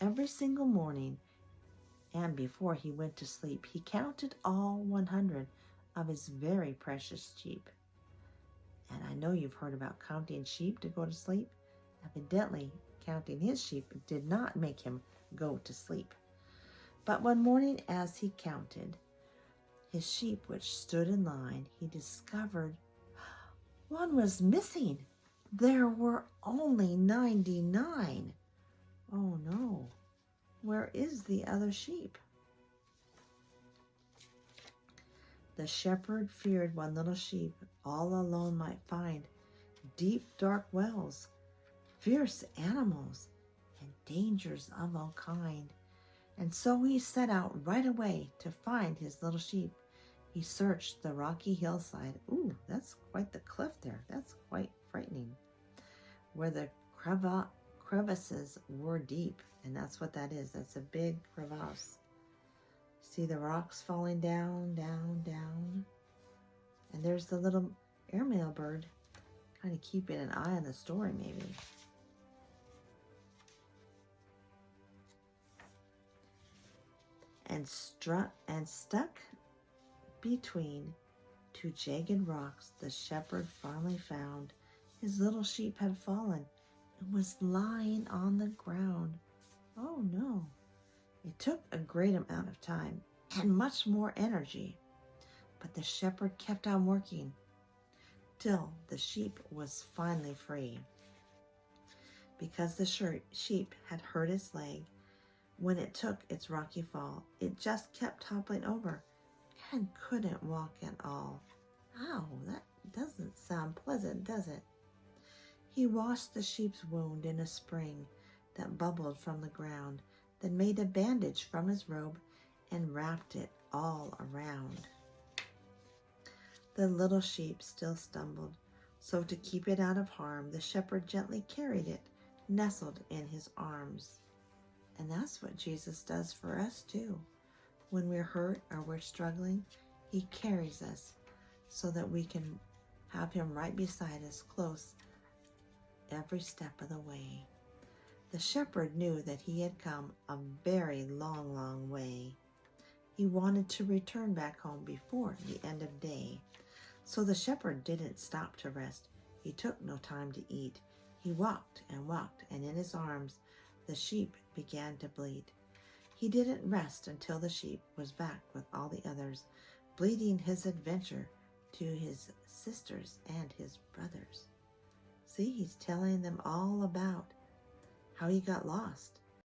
Every single morning and before he went to sleep, he counted all 100 of his very precious sheep. And I know you've heard about counting sheep to go to sleep. Evidently, counting his sheep did not make him go to sleep. But one morning, as he counted his sheep which stood in line, he discovered one was missing. There were only 99. Oh no, where is the other sheep? The shepherd feared one little sheep all alone might find deep dark wells, fierce animals, and dangers of all kind. And so he set out right away to find his little sheep. He searched the rocky hillside. Ooh, that's quite the cliff there. That's quite frightening. Where the crevices were deep, and that's what that is. That's a big crevasse. See the rocks falling down, down, down. And there's the little airmail bird, kind of keeping an eye on the story maybe. And stuck between two jagged rocks, the shepherd finally found his little sheep had fallen and was lying on the ground. Oh no. It took a great amount of time and much more energy, but the shepherd kept on working till the sheep was finally free. Because the sheep had hurt its leg when it took its rocky fall, it just kept toppling over and couldn't walk at all. Ow, that doesn't sound pleasant, does it? He washed the sheep's wound in a spring that bubbled from the ground, then made a bandage from his robe and wrapped it all around. The little sheep still stumbled, so to keep it out of harm, the shepherd gently carried it, nestled in his arms. And that's what Jesus does for us too. When we're hurt or we're struggling, he carries us so that we can have him right beside us, close every step of the way. The shepherd knew that he had come a very long, long way. He wanted to return back home before the end of day. So the shepherd didn't stop to rest. He took no time to eat. He walked, and in his arms the sheep began to bleat. He didn't rest until the sheep was back with all the others, bleating his adventure to his sisters and his brothers. See, he's telling them all about how he got lost